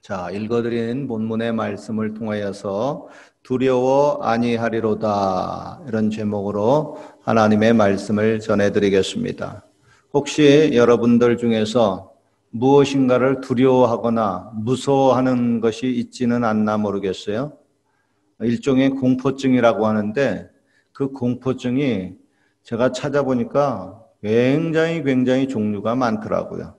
자, 읽어드린 본문의 말씀을 통하여서 두려워 아니하리로다 이런 제목으로 하나님의 말씀을 전해드리겠습니다. 혹시 여러분들 중에서 무엇인가를 두려워하거나 무서워하는 것이 있지는 않나 모르겠어요. 일종의 공포증이라고 하는데 그 공포증이 제가 찾아보니까 굉장히 종류가 많더라고요.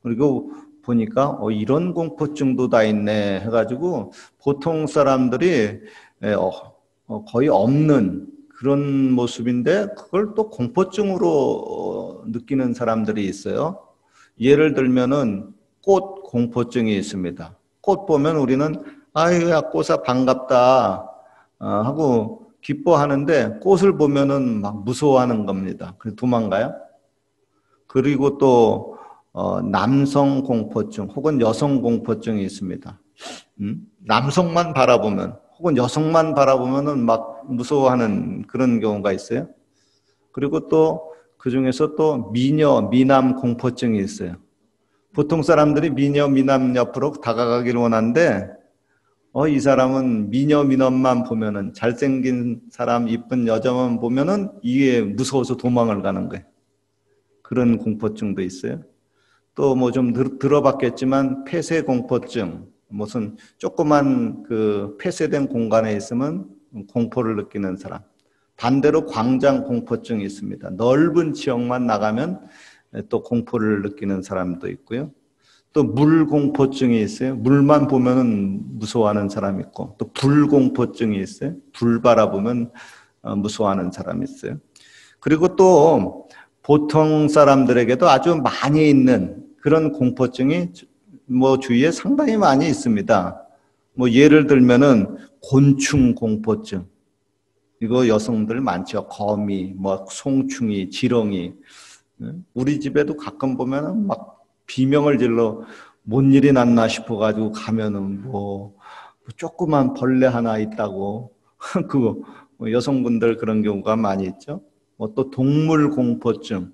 그리고 보니까 이런 공포증도 다 있네 해가지고 보통 사람들이 거의 없는 그런 모습인데 그걸 또 공포증으로 느끼는 사람들이 있어요. 예를 들면은 꽃 공포증이 있습니다. 꽃 보면 우리는 아유 야 꽃아 반갑다 하고 기뻐하는데 꽃을 보면은 막 무서워하는 겁니다. 그래서 도망가요. 그리고 또 남성 공포증 혹은 여성 공포증이 있습니다. 남성만 바라보면 혹은 여성만 바라보면은 막 무서워하는 그런 경우가 있어요. 그리고 또 그중에서 또 미녀, 미남 공포증이 있어요. 보통 사람들이 미녀, 미남 옆으로 다가가기를 원하는데 이 사람은 미녀, 미남만 보면은 잘생긴 사람, 이쁜 여자만 보면은 이게 무서워서 도망을 가는 거예요. 그런 공포증도 있어요. 또 뭐 좀 들어봤겠지만 폐쇄 공포증, 무슨 조그만 그 폐쇄된 공간에 있으면 공포를 느끼는 사람. 반대로 광장 공포증이 있습니다. 넓은 지역만 나가면 또 공포를 느끼는 사람도 있고요. 또 물 공포증이 있어요. 물만 보면은 무서워하는 사람이 있고, 또 불 공포증이 있어요. 불 바라보면 무서워하는 사람이 있어요. 그리고 또 보통 사람들에게도 아주 많이 있는 그런 공포증이 뭐 주위에 상당히 많이 있습니다. 뭐 예를 들면은 곤충 공포증. 이거 여성들 많죠. 거미, 뭐 송충이, 지렁이. 우리 집에도 가끔 보면은 막 비명을 질러 뭔 일이 났나 싶어가지고 가면은 뭐 조그만 벌레 하나 있다고 그거 여성분들 그런 경우가 많이 있죠. 뭐 또 동물 공포증.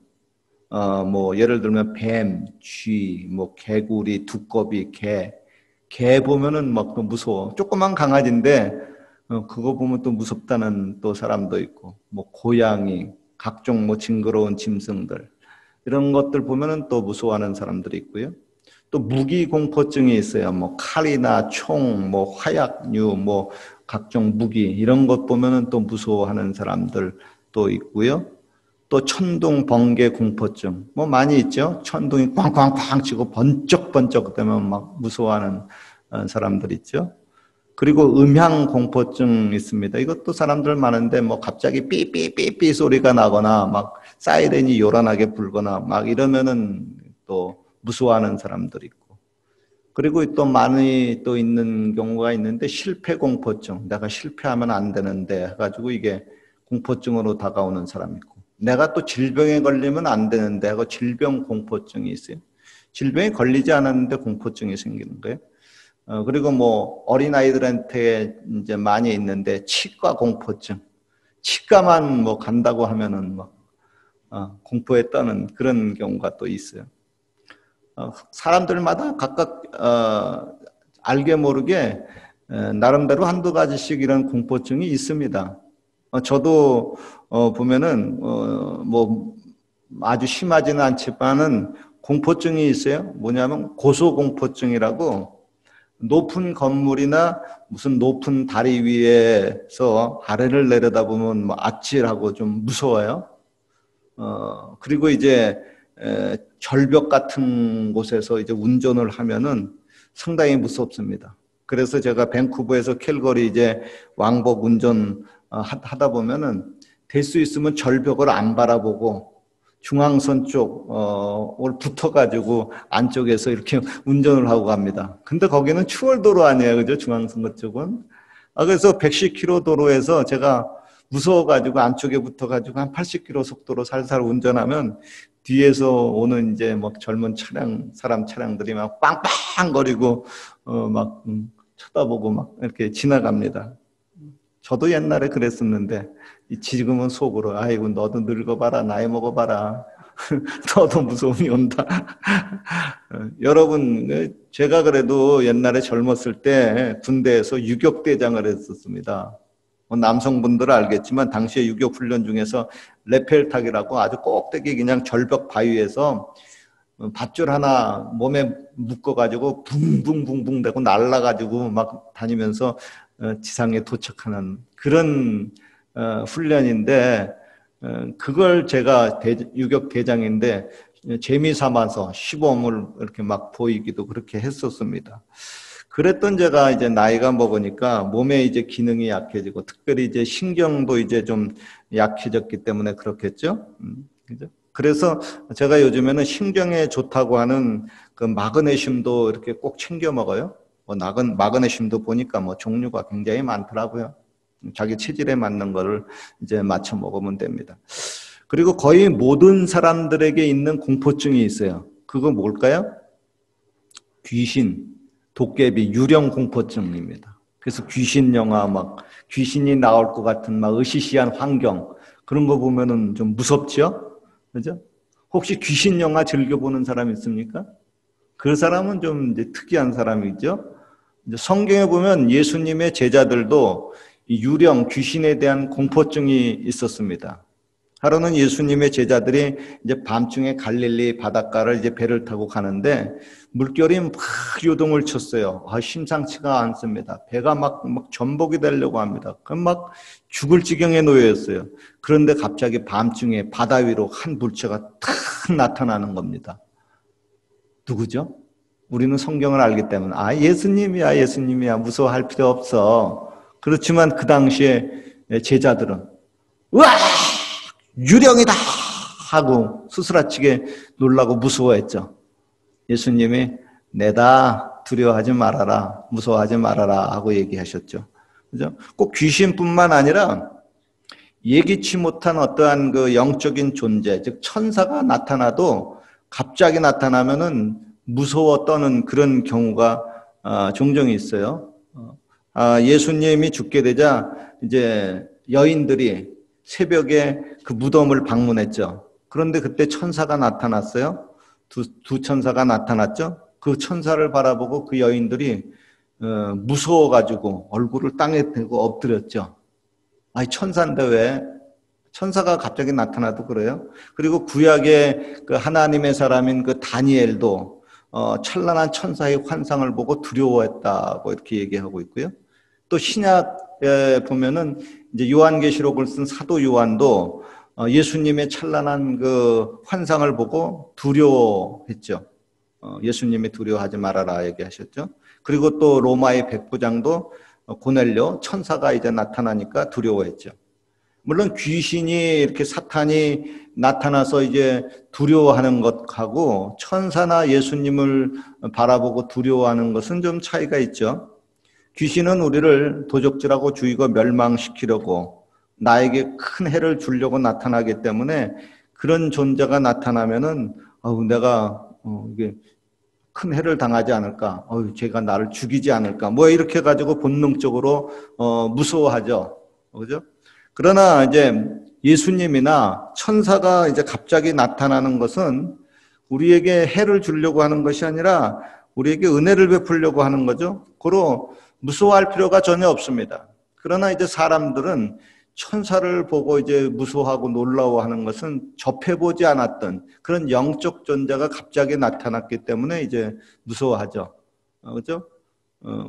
뭐 예를 들면 뱀, 쥐, 뭐 개구리, 두꺼비, 개 보면은 막 또 무서워. 조그만 강아지인데 그거 보면 또 무섭다는 또 사람도 있고, 뭐 고양이, 각종 뭐 징그러운 짐승들 이런 것들 보면은 또 무서워하는 사람들이 있고요. 또 무기 공포증이 있어요. 뭐 칼이나 총, 뭐 화약류, 뭐 각종 무기 이런 것 보면은 또 무서워하는 사람들 또 있고요. 또 천둥 번개 공포증 뭐 많이 있죠. 천둥이 꽝꽝꽝 치고 번쩍번쩍 되면 막 무서워하는 사람들 있죠. 그리고 음향 공포증 있습니다. 이것도 사람들 많은데 뭐 갑자기 삐삐삐삐 소리가 나거나 막 사이렌이 요란하게 불거나 막 이러면은 또 무서워하는 사람들 있고. 그리고 또 많이 또 있는 경우가 있는데 실패 공포증. 내가 실패하면 안 되는데 해가지고 이게 공포증으로 다가오는 사람이 있고. 내가 또 질병에 걸리면 안 되는데 하고 질병 공포증이 있어요. 질병에 걸리지 않았는데 공포증이 생기는 거예요. 그리고 뭐 어린아이들한테 이제 많이 있는데 치과 공포증. 치과만 뭐 간다고 하면은 막 공포에 떠는 그런 경우가 또 있어요. 사람들마다 각각 알게 모르게 나름대로 한두 가지씩 이런 공포증이 있습니다. 저도 보면은 뭐 아주 심하지는 않지만은 공포증이 있어요. 뭐냐면 고소공포증이라고 높은 건물이나 무슨 높은 다리 위에서 아래를 내려다보면 뭐 아찔하고 좀 무서워요. 그리고 이제 절벽 같은 곳에서 이제 운전을 하면은 상당히 무섭습니다. 그래서 제가 밴쿠버에서 캘거리 이제 왕복 운전 하다 보면은 될 수 있으면 절벽을 안 바라보고 중앙선 쪽을 붙어가지고 안쪽에서 이렇게 운전을 하고 갑니다. 근데 거기는 추월도로 아니에요, 그죠? 중앙선 쪽은. 그래서 110km 도로에서 제가 무서워가지고 안쪽에 붙어가지고 한 80km 속도로 살살 운전하면 뒤에서 오는 이제 막 젊은 사람 차량들이 막 빵빵거리고 막 쳐다보고 막 이렇게 지나갑니다. 저도 옛날에 그랬었는데 지금은 속으로 아이고 너도 늙어봐라 나이 먹어봐라 더더 무서움이 온다. 여러분, 제가 그래도 옛날에 젊었을 때 군대에서 유격대장을 했었습니다. 남성분들은 알겠지만 당시에 유격훈련 중에서 레펠탁이라고 아주 꼭대기 그냥 절벽 바위에서 밧줄 하나 몸에 묶어가지고 붕붕붕붕 대고 날라가지고 막 다니면서 지상에 도착하는 그런 훈련인데, 그걸 제가 유격 대장인데 재미 삼아서 시범을 이렇게 막 보이기도 그렇게 했었습니다. 그랬던 제가 이제 나이가 먹으니까 몸에 이제 기능이 약해지고 특별히 이제 신경도 이제 좀 약해졌기 때문에 그렇겠죠. 그죠? 그래서 제가 요즘에는 신경에 좋다고 하는 그 마그네슘도 이렇게 꼭 챙겨 먹어요. 마그네슘도 보니까 뭐 종류가 굉장히 많더라고요. 자기 체질에 맞는 거를 이제 맞춰 먹으면 됩니다. 그리고 거의 모든 사람들에게 있는 공포증이 있어요. 그거 뭘까요? 귀신, 도깨비, 유령 공포증입니다. 그래서 귀신 영화, 막 귀신이 나올 것 같은 막 으시시한 환경, 그런 거 보면은 좀 무섭죠? 그죠? 혹시 귀신 영화 즐겨보는 사람 있습니까? 그 사람은 좀 이제 특이한 사람이죠. 이제 성경에 보면 예수님의 제자들도 유령, 귀신에 대한 공포증이 있었습니다. 하루는 예수님의 제자들이 이제 밤중에 갈릴리 바닷가를 이제 배를 타고 가는데 물결이 막 요동을 쳤어요. 심상치가 않습니다. 배가 막 전복이 되려고 합니다. 그럼 막 죽을 지경에 놓여 있어요. 그런데 갑자기 밤중에 바다 위로 한 물체가 탁 나타나는 겁니다. 누구죠? 우리는 성경을 알기 때문에 예수님이야, 예수님이야, 무서워할 필요 없어. 그렇지만 그 당시에 제자들은 우와! 유령이다! 하고 수스라치게 놀라고 무서워했죠. 예수님이 내다, 두려워하지 말아라, 무서워하지 말아라 하고 얘기하셨죠. 그죠? 꼭 귀신뿐만 아니라 예기치 못한 어떠한 그 영적인 존재, 즉 천사가 나타나도 갑자기 나타나면은 무서워 떠는 그런 경우가 종종 있어요. 예수님이 죽게 되자 이제 여인들이 새벽에 그 무덤을 방문했죠. 그런데 그때 천사가 나타났어요. 두 천사가 나타났죠. 그 천사를 바라보고 그 여인들이 무서워가지고 얼굴을 땅에 대고 엎드렸죠. 천사인데 왜? 천사가 갑자기 나타나도 그래요. 그리고 구약의 그 하나님의 사람인 그 다니엘도 찬란한 천사의 환상을 보고 두려워했다고 이렇게 얘기하고 있고요. 또 신약에 보면은 이제 요한계시록을 쓴 사도 요한도 예수님의 찬란한 그 환상을 보고 두려워했죠. 예수님이 두려워하지 말아라 얘기하셨죠. 그리고 또 로마의 백부장도 고넬료 천사가 이제 나타나니까 두려워했죠. 물론 귀신이 이렇게 사탄이 나타나서 이제 두려워하는 것하고 천사나 예수님을 바라보고 두려워하는 것은 좀 차이가 있죠. 귀신은 우리를 도적질하고 죽이고 멸망시키려고 나에게 큰 해를 주려고 나타나기 때문에 그런 존재가 나타나면은 내가 이게 큰 해를 당하지 않을까, 제가 나를 죽이지 않을까, 뭐 이렇게 가지고 본능적으로 무서워하죠, 그죠? 그러나 이제 예수님이나 천사가 이제 갑자기 나타나는 것은 우리에게 해를 주려고 하는 것이 아니라 우리에게 은혜를 베풀려고 하는 거죠. 그로 무서워할 필요가 전혀 없습니다. 그러나 이제 사람들은 천사를 보고 이제 무서워하고 놀라워하는 것은 접해보지 않았던 그런 영적 존재가 갑자기 나타났기 때문에 이제 무서워하죠. 그렇죠?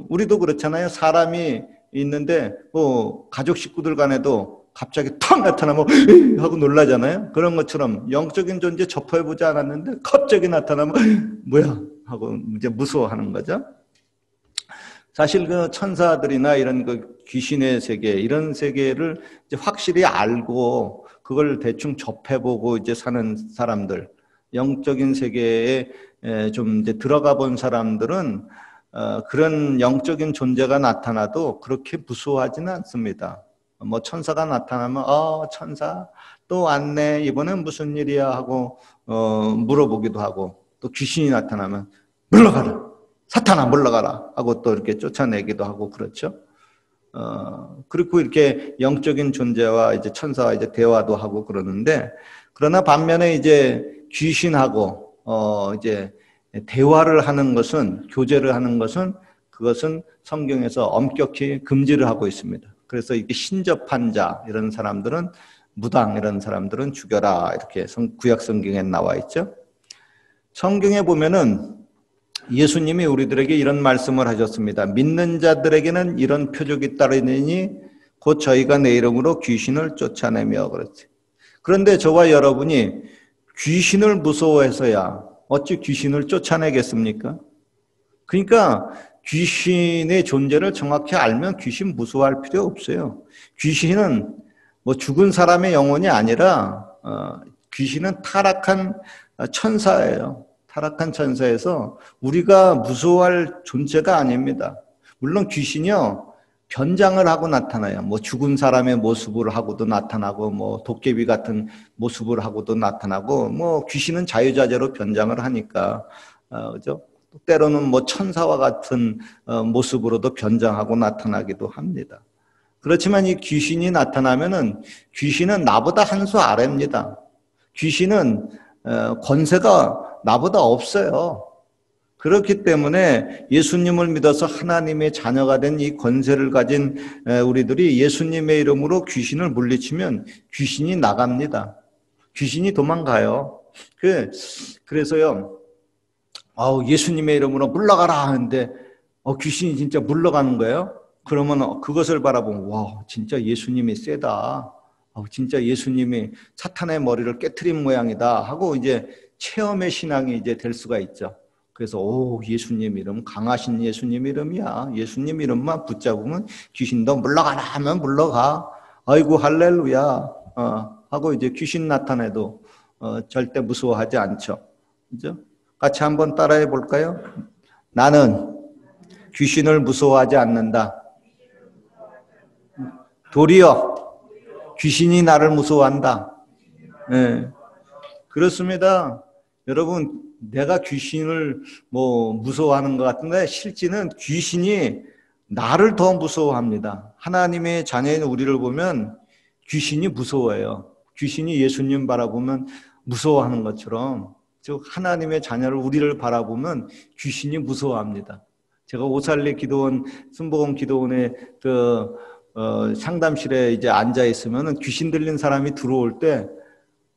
우리도 그렇잖아요. 사람이 있는데 가족 식구들 간에도 갑자기 탁 나타나면 하고 놀라잖아요. 그런 것처럼 영적인 존재 접해보지 않았는데 갑자기 나타나면 뭐야 하고 이제 무서워하는 거죠. 사실 그 천사들이나 이런 그 귀신의 세계, 이런 세계를 이제 확실히 알고 그걸 대충 접해보고 이제 사는 사람들, 영적인 세계에 좀 이제 들어가 본 사람들은 그런 영적인 존재가 나타나도 그렇게 무서워하지는 않습니다. 뭐 천사가 나타나면 천사 또 왔네, 이번엔 무슨 일이야 하고 물어보기도 하고, 또 귀신이 나타나면 물러가라, 사탄아 물러가라 하고 또 이렇게 쫓아내기도 하고 그렇죠. 그리고 이렇게 영적인 존재와 이제 천사와 이제 대화도 하고 그러는데, 그러나 반면에 이제 귀신하고 이제 대화를 하는 것은, 교제를 하는 것은, 그것은 성경에서 엄격히 금지를 하고 있습니다. 그래서 이게 신접한 자 이런 사람들은, 무당 이런 사람들은 죽여라, 이렇게 구약 성경에 나와 있죠. 성경에 보면은 예수님이 우리들에게 이런 말씀을 하셨습니다. 믿는 자들에게는 이런 표적이 따르니 곧 저희가 내 이름으로 귀신을 쫓아내며 그렇지. 그런데 저와 여러분이 귀신을 무서워해서야 어찌 귀신을 쫓아내겠습니까? 그러니까 귀신의 존재를 정확히 알면 귀신 무서워할 필요 없어요. 귀신은 뭐 죽은 사람의 영혼이 아니라 귀신은 타락한 천사예요. 타락한 천사에서 우리가 무서워할 존재가 아닙니다. 물론 귀신이요, 변장을 하고 나타나요. 뭐 죽은 사람의 모습을 하고도 나타나고, 뭐 도깨비 같은 모습을 하고도 나타나고, 뭐 귀신은 자유자재로 변장을 하니까, 그죠? 때로는 뭐 천사와 같은 모습으로도 변장하고 나타나기도 합니다. 그렇지만 이 귀신이 나타나면은 귀신은 나보다 한 수 아래입니다. 귀신은 권세가 나보다 없어요. 그렇기 때문에 예수님을 믿어서 하나님의 자녀가 된 이 권세를 가진 우리들이 예수님의 이름으로 귀신을 물리치면 귀신이 나갑니다. 귀신이 도망가요. 그래서요, 예수님의 이름으로 물러가라 하는데 귀신이 진짜 물러가는 거예요. 그러면 그것을 바라보면 와, 진짜 예수님이 세다. 진짜 예수님이 사탄의 머리를 깨트린 모양이다 하고 이제 체험의 신앙이 이제 될 수가 있죠. 그래서 예수님 이름, 강하신 예수님 이름이야. 예수님 이름만 붙잡으면 귀신도 물러가라 하면 물러가. 아이고 할렐루야 하고 이제 귀신 나타내도 절대 무서워하지 않죠. 그죠? 같이 한번 따라해 볼까요? 나는 귀신을 무서워하지 않는다. 도리어 귀신이 나를 무서워한다. 네. 그렇습니다. 여러분, 내가 귀신을 무서워하는 것 같은데 실제는 귀신이 나를 더 무서워합니다. 하나님의 자녀인 우리를 보면 귀신이 무서워해요. 귀신이 예수님 바라보면 무서워하는 것처럼, 즉 하나님의 자녀를, 우리를 바라보면 귀신이 무서워합니다. 제가 오살리 기도원, 순복음 기도원의 상담실에 이제 앉아 있으면 귀신 들린 사람이 들어올 때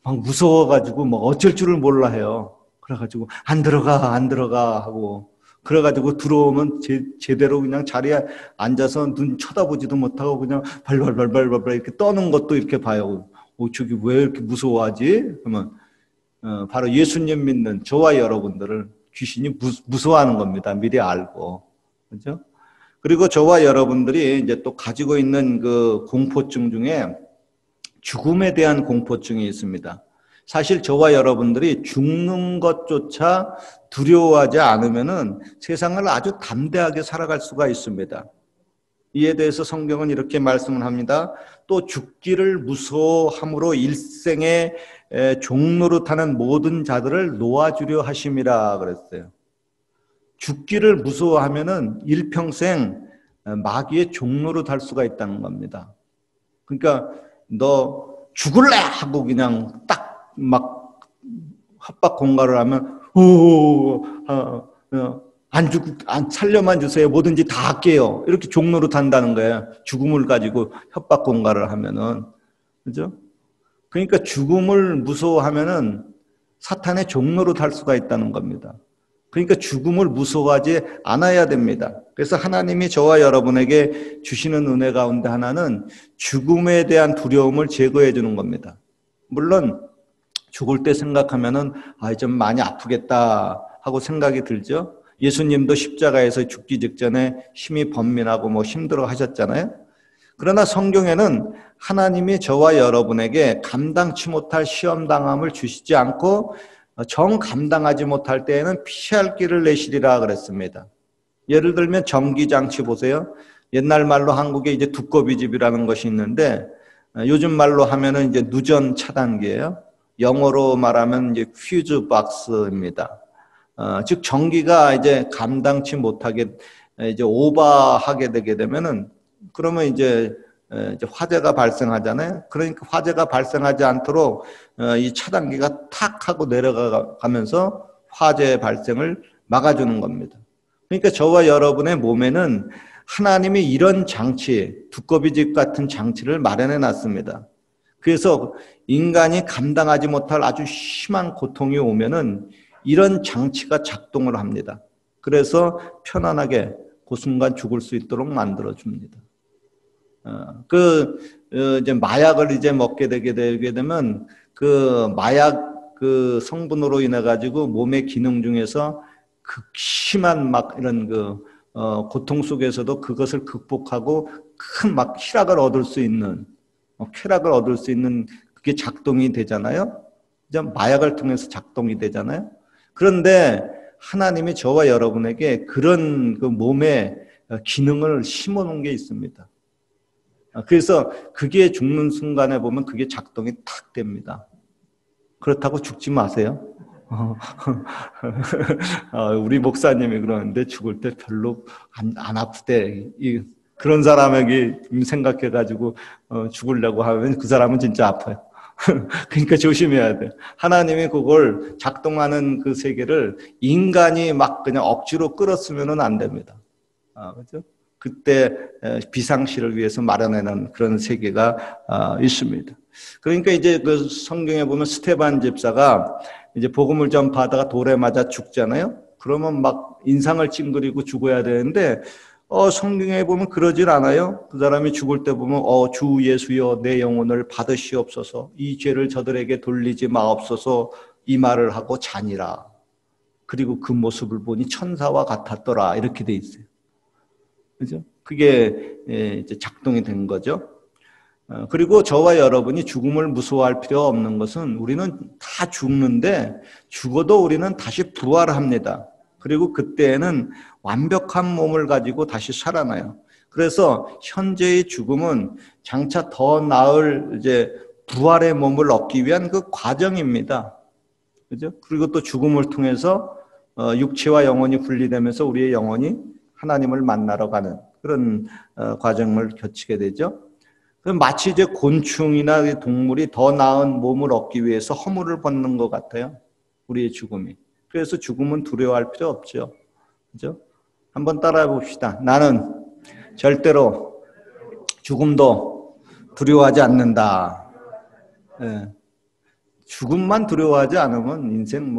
막 무서워가지고 어쩔 줄을 몰라 해요. 그래가지고 안 들어가 하고, 그래가지고 들어오면 제대로 그냥 자리에 앉아서 눈 쳐다보지도 못하고 그냥 발발발발 이렇게 떠는 것도 이렇게 봐요. 저기 왜 이렇게 무서워하지? 그러면 바로 예수님 믿는 저와 여러분들을 귀신이 무서워하는 겁니다. 미리 알고. 그죠? 그리고 저와 여러분들이 이제 또 가지고 있는 그 공포증 중에 죽음에 대한 공포증이 있습니다. 사실 저와 여러분들이 죽는 것조차 두려워하지 않으면은 세상을 아주 담대하게 살아갈 수가 있습니다. 이에 대해서 성경은 이렇게 말씀을 합니다. 또 죽기를 무서워함으로 일생의 종노릇하는 모든 자들을 놓아주려 하심이라 그랬어요. 죽기를 무서워하면은 일평생 마귀의 종노릇할 수가 있다는 겁니다. 그러니까 너 죽을래 하고 그냥 딱 막 협박 공갈을 하면 살려만 주세요. 뭐든지 다 할게요. 이렇게 종노릇 한다는 거예요. 죽음을 가지고 협박 공갈을 하면은. 그죠? 그러니까 죽음을 무서워하면은 사탄의 종노릇 할 수가 있다는 겁니다. 그러니까 죽음을 무서워하지 않아야 됩니다. 그래서 하나님이 저와 여러분에게 주시는 은혜 가운데 하나는 죽음에 대한 두려움을 제거해 주는 겁니다. 물론 죽을 때 생각하면은 좀 많이 아프겠다 하고 생각이 들죠. 예수님도 십자가에서 죽기 직전에 심히 번민하고 힘들어 하셨잖아요. 그러나 성경에는 하나님이 저와 여러분에게 감당치 못할 시험당함을 주시지 않고 정 감당하지 못할 때에는 피할 길을 내시리라 그랬습니다. 예를 들면 전기장치 보세요. 옛날 말로 한국에 이제 두꺼비집이라는 것이 있는데 요즘 말로 하면은 이제 누전 차단기예요. 영어로 말하면 이제 퓨즈 박스입니다. 즉 전기가 이제 감당치 못하게 이제 오버하게 되게 되면은, 그러면 이제 이제 화재가 발생하잖아요. 그러니까 화재가 발생하지 않도록 이 차단기가 탁 하고 내려가면서 화재 발생을 막아주는 겁니다. 그러니까 저와 여러분의 몸에는 하나님이 이런 장치, 두꺼비집 같은 장치를 마련해 놨습니다. 그래서 인간이 감당하지 못할 아주 심한 고통이 오면은 이런 장치가 작동을 합니다. 그래서 편안하게 그 순간 죽을 수 있도록 만들어 줍니다. 이제 마약을 이제 먹게 되게 되면 그 마약 그 성분으로 인해 가지고 몸의 기능 중에서 극심한 막 이런 고통 속에서도 그것을 극복하고 큰 막 쾌락을 얻을 수 있는 그게 작동이 되잖아요. 이제 마약을 통해서 작동이 되잖아요. 그런데 하나님이 저와 여러분에게 그런 그 몸의 기능을 심어 놓은 게 있습니다. 그래서 그게 죽는 순간에 보면 그게 작동이 탁 됩니다. 그렇다고 죽지 마세요. 우리 목사님이 그러는데 죽을 때 별로 안 아프대. 그런 사람에게 생각해가지고 죽으려고 하면 그 사람은 진짜 아파요. 그러니까 조심해야 돼. 하나님이 그걸 작동하는 그 세계를 인간이 막 그냥 억지로 끌었으면 안 됩니다. 그렇죠? 그때 비상시를 위해서 마련해놓은 그런 세계가 있습니다. 그러니까 이제 그 성경에 보면 스데반 집사가 이제 복음을 전파하다가 돌에 맞아 죽잖아요. 그러면 막 인상을 찡그리고 죽어야 되는데 성경에 보면 그러질 않아요. 그 사람이 죽을 때 보면 주 예수여 내 영혼을 받으시옵소서 이 죄를 저들에게 돌리지 마옵소서 이 말을 하고 자니라. 그리고 그 모습을 보니 천사와 같았더라 이렇게 돼 있어요. 그죠? 그게 이제 작동이 된 거죠. 그리고 저와 여러분이 죽음을 무서워할 필요 없는 것은 우리는 다 죽는데 죽어도 우리는 다시 부활합니다. 그리고 그때에는 완벽한 몸을 가지고 다시 살아나요. 그래서 현재의 죽음은 장차 더 나을 이제 부활의 몸을 얻기 위한 그 과정입니다. 그죠? 그리고 또 죽음을 통해서 육체와 영혼이 분리되면서 우리의 영혼이 하나님을 만나러 가는 그런 과정을 거치게 되죠. 마치 이제 곤충이나 동물이 더 나은 몸을 얻기 위해서 허물을 벗는 것 같아요. 우리의 죽음이. 그래서 죽음은 두려워할 필요 없죠. 그죠? 한번 따라해 봅시다. 나는 절대로 죽음도 두려워하지 않는다. 네. 죽음만 두려워하지 않으면 인생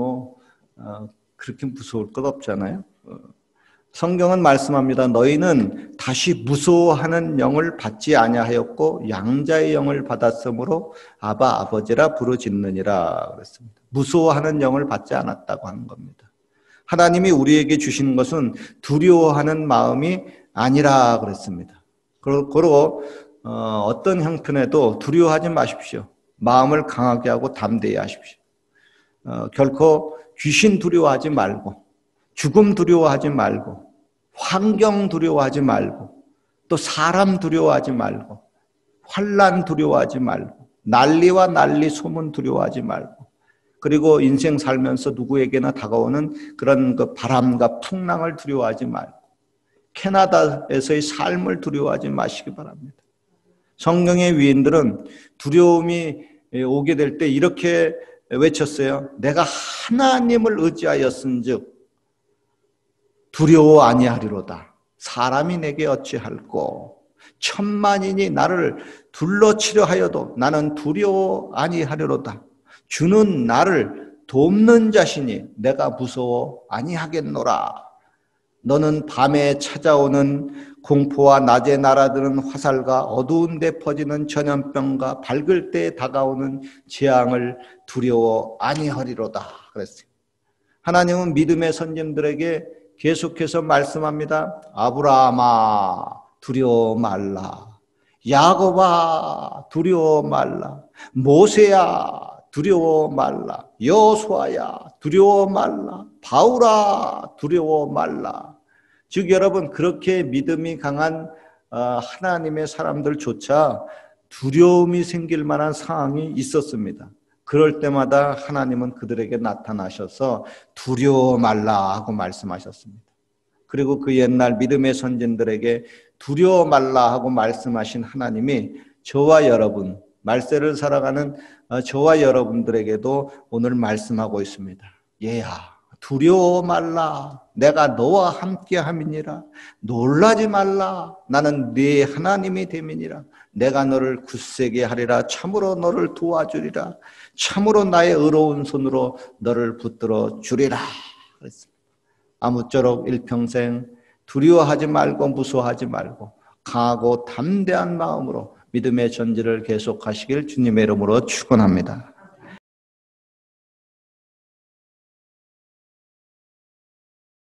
그렇게 무서울 것 없잖아요. 성경은 말씀합니다. 너희는 다시 무서워하는 영을 받지 아니하였고 양자의 영을 받았으므로 아바 아버지라 부르짖느니라 그랬습니다. 무서워하는 영을 받지 않았다고 하는 겁니다. 하나님이 우리에게 주시는 것은 두려워하는 마음이 아니라 그랬습니다. 그리고 어떤 형편에도 두려워하지 마십시오. 마음을 강하게 하고 담대히 하십시오. 결코 귀신 두려워하지 말고 죽음 두려워하지 말고 환경 두려워하지 말고 또 사람 두려워하지 말고 환난 두려워하지 말고 난리와 난리 소문 두려워하지 말고 그리고 인생 살면서 누구에게나 다가오는 그런 그 바람과 풍랑을 두려워하지 말고 캐나다에서의 삶을 두려워하지 마시기 바랍니다. 성경의 위인들은 두려움이 오게 될 때 이렇게 외쳤어요. 내가 하나님을 의지하였은즉 두려워 아니하리로다. 사람이 내게 어찌할꼬. 천만인이 나를 둘러치려 하여도 나는 두려워 아니하리로다. 주는 나를 돕는 자시니 내가 무서워 아니하겠노라. 너는 밤에 찾아오는 공포와 낮에 날아드는 화살과 어두운 데 퍼지는 전염병과 밝을 때 다가오는 재앙을 두려워 아니하리로다. 그랬어요. 하나님은 믿음의 선진들에게 계속해서 말씀합니다. 아브라함아 두려워 말라. 야곱아 두려워 말라. 모세야 두려워 말라. 여호수아야 두려워 말라. 바울아 두려워 말라. 즉 여러분 그렇게 믿음이 강한 하나님의 사람들조차 두려움이 생길 만한 상황이 있었습니다. 그럴 때마다 하나님은 그들에게 나타나셔서 두려워 말라 하고 말씀하셨습니다. 그리고 그 옛날 믿음의 선진들에게 두려워 말라 하고 말씀하신 하나님이 저와 여러분, 말세를 살아가는 저와 여러분들에게도 오늘 말씀하고 있습니다. 얘야, 두려워 말라. 내가 너와 함께 함이니라. 놀라지 말라. 나는 네 하나님이 됨이니라. 내가 너를 굳세게 하리라. 참으로 너를 도와주리라. 참으로 나의 의로운 손으로 너를 붙들어 주리라. 그랬습니다. 아무쪼록 일평생 두려워하지 말고 무서워하지 말고 강하고 담대한 마음으로 믿음의 전지를 계속하시길 주님의 이름으로 축원합니다.